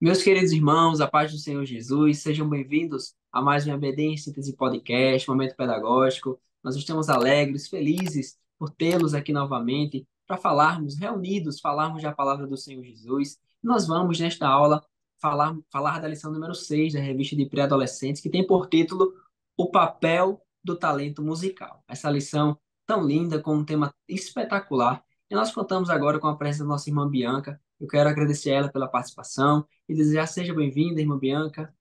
Meus queridos irmãos, a paz do Senhor Jesus, sejam bem-vindos a mais um EBD em Síntese Podcast, Momento Pedagógico. Nós estamos alegres, felizes por tê-los aqui novamente para falarmos, reunidos, falarmos da palavra do Senhor Jesus. Nós vamos, nesta aula, falar da lição número 6 da revista de pré-adolescentes, que tem por título O Papel do Talento Musical. Essa lição tão linda, com um tema espetacular. E nós contamos agora com a presença da nossa irmã Bianca. Eu quero agradecer a ela pela participação e desejar seja bem-vinda, irmã Bianca.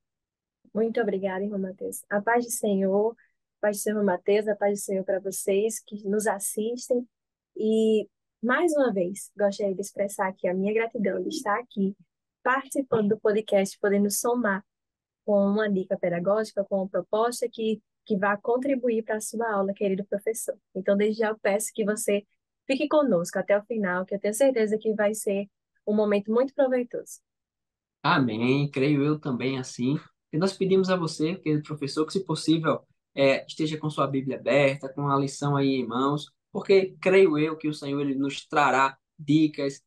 Muito obrigada, irmão Mateus. A paz do Senhor, a paz do Senhor Mateus, a paz do Senhor para vocês que nos assistem. E, mais uma vez, gostaria de expressar aqui a minha gratidão de estar aqui, participando do podcast, podendo somar com uma dica pedagógica, com uma proposta que vá contribuir para a sua aula, querido professor. Então, desde já eu peço que você fique conosco até o final, que eu tenho certeza que vai ser um momento muito proveitoso. Amém, creio eu também assim. E nós pedimos a você, querido professor, que, se possível, esteja com sua Bíblia aberta, com a lição aí em mãos, porque creio eu que o Senhor ele nos trará dicas,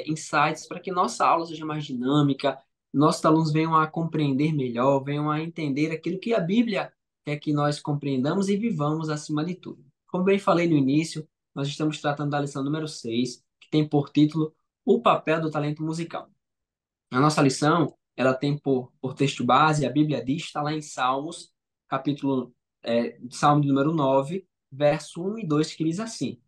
insights para que nossa aula seja mais dinâmica, nossos alunos venham a compreender melhor, venham a entender aquilo que a Bíblia quer que nós compreendamos e vivamos acima de tudo. Como bem falei no início, nós estamos tratando da lição número 6, que tem por título O Papel do Talento Musical. A nossa lição, ela tem por texto base, a Bíblia diz, está lá em Salmos, capítulo, Salmo de número 9, verso 1 e 2, que diz assim: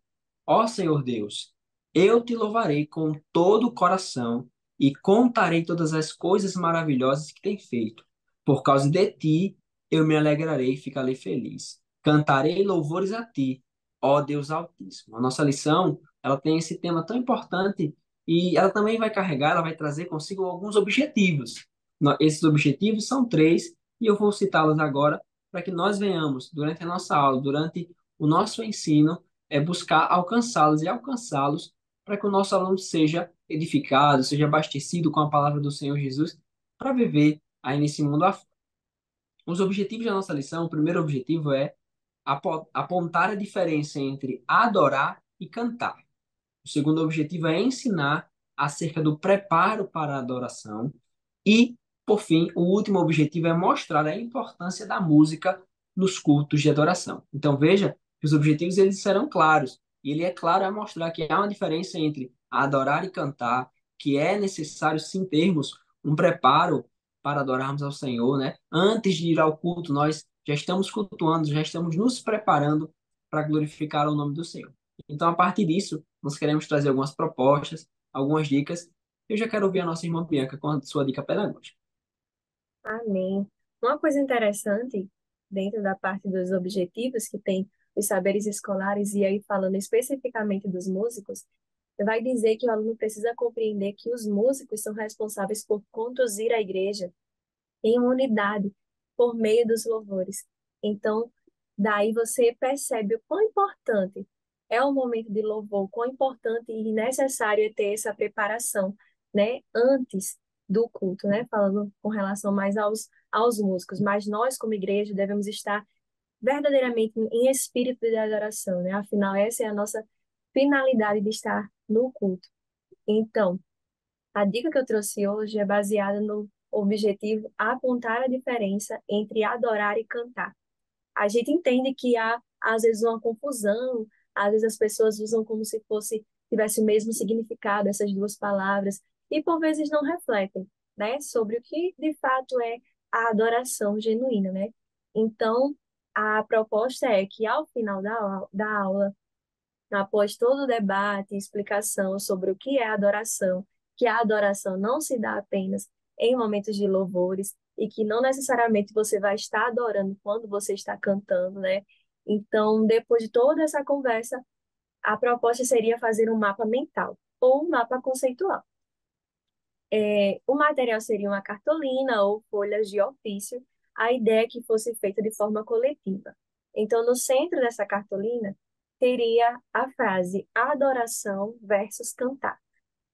Ó Senhor Deus, eu te louvarei com todo o coração e contarei todas as coisas maravilhosas que tem feito. Por causa de ti, eu me alegrarei e ficarei feliz. Cantarei louvores a ti, ó Deus Altíssimo. A nossa lição, ela tem esse tema tão importante e ela também vai carregar, ela vai trazer consigo alguns objetivos. Esses objetivos são três e eu vou citá-los agora para que nós venhamos, durante a nossa aula, durante o nosso ensino, buscar alcançá-los e alcançá-los para que o nosso aluno seja edificado, seja abastecido com a palavra do Senhor Jesus para viver aí nesse mundo afora. Os objetivos da nossa lição, o primeiro objetivo é apontar a diferença entre adorar e cantar. O segundo objetivo é ensinar acerca do preparo para a adoração. E, por fim, o último objetivo é mostrar a importância da música nos cultos de adoração. Então, veja que os objetivos eles serão claros. E ele é claro a mostrar que há uma diferença entre adorar e cantar, que é necessário sim termos um preparo para adorarmos ao Senhor, né? Antes de ir ao culto, nós já estamos cultuando, já estamos nos preparando para glorificar o nome do Senhor. Então, a partir disso, nós queremos trazer algumas propostas, algumas dicas. Eu já quero ouvir a nossa irmã Bianca com a sua dica pedagógica. Amém. Uma coisa interessante dentro da parte dos objetivos que tem os saberes escolares, e aí falando especificamente dos músicos, vai dizer que o aluno precisa compreender que os músicos são responsáveis por conduzir a igreja em uma unidade por meio dos louvores. Então, daí você percebe o quão importante é o momento de louvor, quão importante e necessário é ter essa preparação, né, antes do culto, né, falando com relação mais aos músicos, mas nós como igreja devemos estar verdadeiramente em espírito de adoração, né? Afinal, essa é a nossa finalidade de estar no culto. Então, a dica que eu trouxe hoje é baseada no objetivo apontar a diferença entre adorar e cantar. A gente entende que há, às vezes, uma confusão, às vezes as pessoas usam como se fosse, tivesse o mesmo significado essas duas palavras, e por vezes não refletem, né, sobre o que de fato é a adoração genuína, né? Então, a proposta é que ao final da aula, após todo o debate e explicação sobre o que é adoração, que a adoração não se dá apenas em momentos de louvores e que não necessariamente você vai estar adorando quando você está cantando, né? Então, depois de toda essa conversa, a proposta seria fazer um mapa mental ou um mapa conceitual. O material seria uma cartolina ou folhas de ofício, a ideia é que fosse feita de forma coletiva. Então, no centro dessa cartolina, teria a frase adoração versus cantar.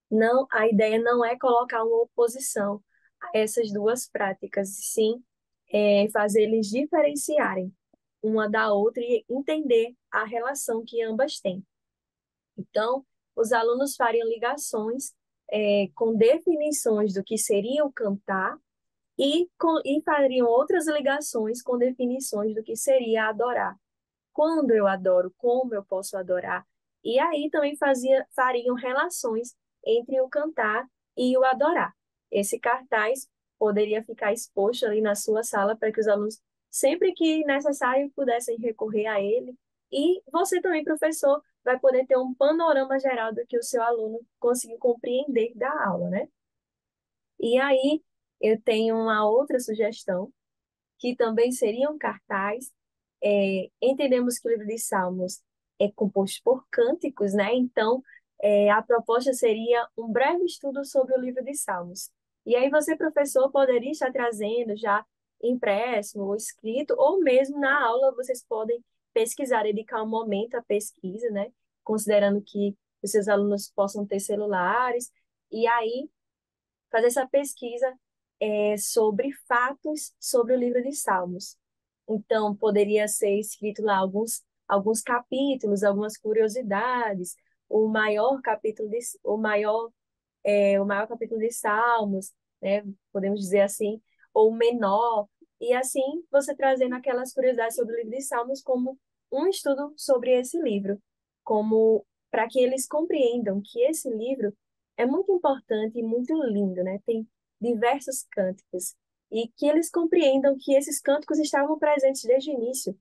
Não, a ideia não é colocar uma oposição a essas duas práticas, e sim fazer eles diferenciarem uma da outra e entender a relação que ambas têm. Então, os alunos fariam ligações com definições do que seria o cantar e fariam outras ligações com definições do que seria adorar. Quando eu adoro, como eu posso adorar. E aí também fariam relações entre o cantar e o adorar. Esse cartaz poderia ficar exposto ali na sua sala para que os alunos, sempre que necessário, pudessem recorrer a ele. E você também, professor, vai poder ter um panorama geral do que o seu aluno conseguiu compreender da aula, né? E aí eu tenho uma outra sugestão que também seria um cartaz. Entendemos que o livro de Salmos é composto por cânticos, né? Então, a proposta seria um breve estudo sobre o livro de Salmos. E aí você, professor, poderia estar trazendo já impresso ou escrito, ou mesmo na aula vocês podem pesquisar, dedicar um momento à pesquisa, né? Considerando que os seus alunos possam ter celulares, e aí fazer essa pesquisa sobre fatos sobre o livro de Salmos. Então, poderia ser escrito lá alguns capítulos, algumas curiosidades, o maior capítulo de Salmos, né? Podemos dizer assim, ou o menor, e assim você trazendo aquelas curiosidades sobre o livro de Salmos como um estudo sobre esse livro, como para que eles compreendam que esse livro é muito importante e muito lindo, né? Tem diversos cânticos e que eles compreendam que esses cânticos estavam presentes desde o início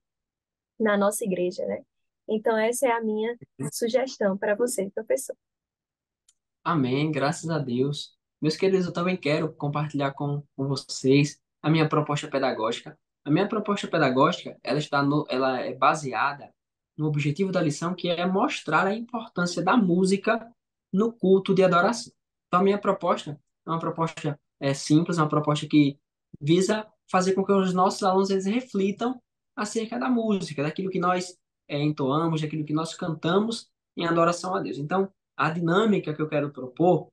na nossa igreja, né? Então essa é a minha sugestão para você, professor. Amém, graças a Deus. Meus queridos, eu também quero compartilhar com vocês a minha proposta pedagógica. A minha proposta pedagógica, ela é baseada no objetivo da lição, que é mostrar a importância da música no culto de adoração. Então, a minha proposta é uma proposta simples, uma proposta que visa fazer com que os nossos alunos eles reflitam acerca da música, daquilo que nós entoamos, daquilo que nós cantamos em adoração a Deus. Então, a dinâmica que eu quero propor,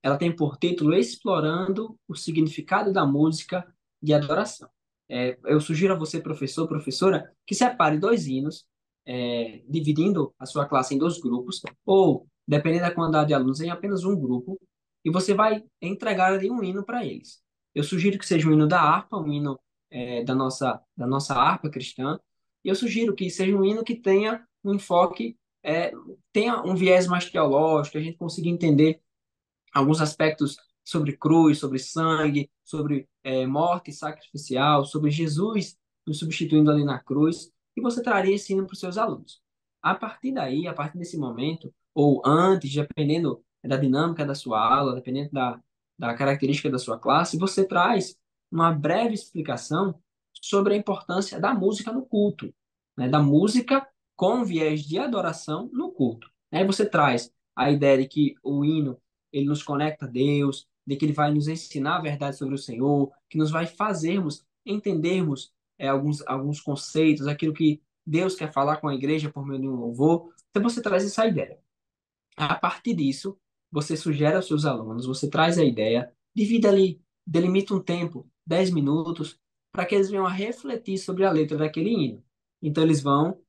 ela tem por título Explorando o Significado da Música de Adoração. Eu sugiro a você, professor, professora, que separe dois hinos, dividindo a sua classe em dois grupos, ou, dependendo da quantidade de alunos, em apenas um grupo, e você vai entregar ali um hino para eles. Eu sugiro que seja um hino da harpa, um hino da nossa harpa cristã, e eu sugiro que seja um hino que tenha um enfoque, tenha um viés mais teológico, que a gente consiga entender alguns aspectos sobre cruz, sobre sangue, sobre morte sacrificial, sobre Jesus nos substituindo ali na cruz, e você traria esse hino para os seus alunos. A partir daí, a partir desse momento, ou antes, dependendo da dinâmica da sua aula, dependendo da característica da sua classe, você traz uma breve explicação sobre a importância da música no culto, né? Da música com viés de adoração no culto. Aí você traz a ideia de que o hino ele nos conecta a Deus, de que ele vai nos ensinar a verdade sobre o Senhor, que nos vai fazermos entendermos alguns conceitos, aquilo que Deus quer falar com a igreja por meio de um louvor. Então você traz essa ideia. A partir disso, você sugere aos seus alunos, você traz a ideia, divida ali, delimita um tempo, 10 minutos, para que eles venham a refletir sobre a letra daquele hino. Então, eles vão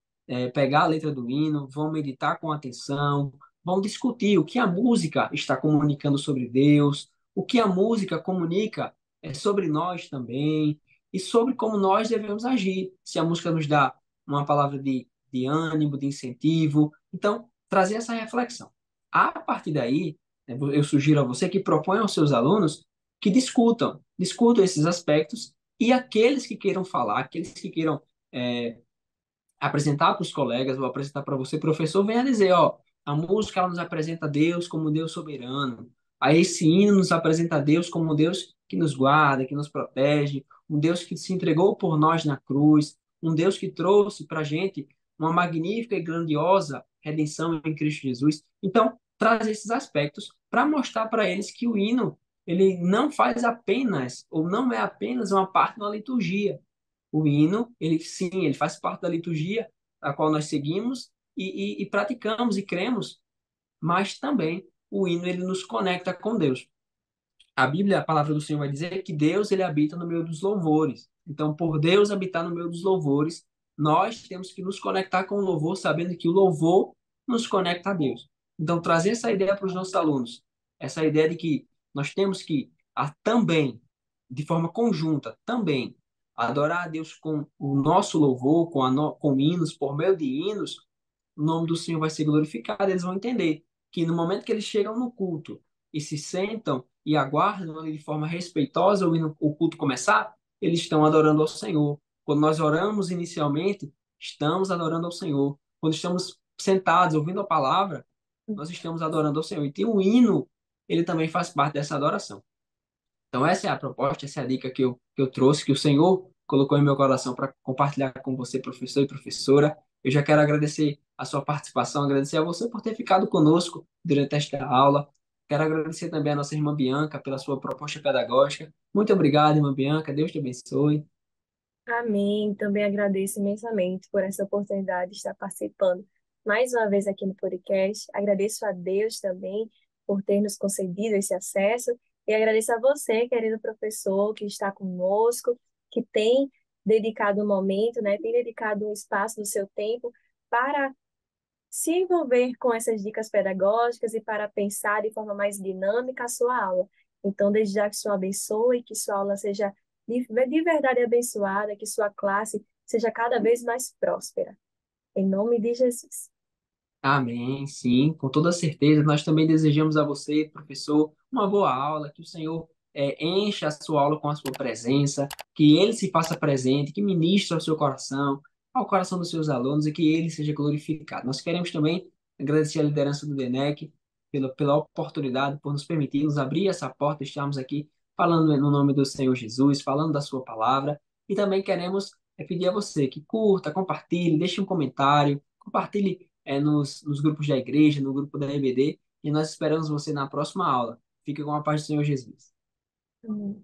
pegar a letra do hino, vão meditar com atenção, vão discutir o que a música está comunicando sobre Deus, o que a música comunica sobre nós também, e sobre como nós devemos agir. Se a música nos dá uma palavra de ânimo, de incentivo. Então, trazer essa reflexão. A partir daí, eu sugiro a você que proponha aos seus alunos que discutam esses aspectos e aqueles que queiram falar, aqueles que queiram apresentar para os colegas ou apresentar para você, professor, venha dizer, ó, a música ela nos apresenta Deus como Deus soberano. Aí esse hino nos apresenta Deus como Deus que nos guarda, que nos protege, um Deus que se entregou por nós na cruz, um Deus que trouxe para a gente uma magnífica e grandiosa redenção em Cristo Jesus. Então, traz esses aspectos para mostrar para eles que o hino ele não faz apenas, ou não é apenas uma parte da liturgia. O hino, ele sim, ele faz parte da liturgia a qual nós seguimos e praticamos e cremos, mas também o hino ele nos conecta com Deus. A Bíblia, a palavra do Senhor vai dizer que Deus ele habita no meio dos louvores. Então, por Deus habitar no meio dos louvores, nós temos que nos conectar com o louvor, sabendo que o louvor nos conecta a Deus. Então, trazer essa ideia para os nossos alunos, essa ideia de que nós temos que também, de forma conjunta, também adorar a Deus com o nosso louvor, com hinos, por meio de hinos, o nome do Senhor vai ser glorificado. Eles vão entender que no momento que eles chegam no culto e se sentam e aguardam ali de forma respeitosa ouvindo o culto começar, eles estão adorando ao Senhor. Quando nós oramos inicialmente, estamos adorando ao Senhor. Quando estamos sentados ouvindo a palavra, nós estamos adorando ao Senhor. E tem o hino, ele também faz parte dessa adoração. Então, essa é a proposta, essa é a dica que eu trouxe, que o Senhor colocou em meu coração para compartilhar com você, professor e professora. Eu já quero agradecer a sua participação, agradecer a você por ter ficado conosco durante esta aula. Quero agradecer também a nossa irmã Bianca pela sua proposta pedagógica. Muito obrigado, irmã Bianca. Deus te abençoe. Amém. Também agradeço imensamente por essa oportunidade de estar participando mais uma vez aqui no podcast. Agradeço a Deus também por ter nos concedido esse acesso e agradeço a você, querido professor, que está conosco, que tem dedicado um momento, né, tem dedicado um espaço do seu tempo para se envolver com essas dicas pedagógicas e para pensar de forma mais dinâmica a sua aula. Então, desde já que o Senhor abençoe, que sua aula seja de verdade abençoada, que sua classe seja cada vez mais próspera. Em nome de Jesus. Amém, sim, com toda certeza. Nós também desejamos a você, professor, uma boa aula, que o Senhor encha a sua aula com a sua presença, que ele se faça presente, que ministre ao seu coração, ao coração dos seus alunos e que ele seja glorificado. Nós queremos também agradecer a liderança do DENEC pela oportunidade, por nos permitir nos abrir essa porta, estarmos aqui falando no nome do Senhor Jesus, falando da sua palavra, e também queremos pedir a você que curta, compartilhe, deixe um comentário, compartilhe nos grupos da igreja, no grupo da EBD, e nós esperamos você na próxima aula. Fique com a paz do Senhor Jesus. Amém.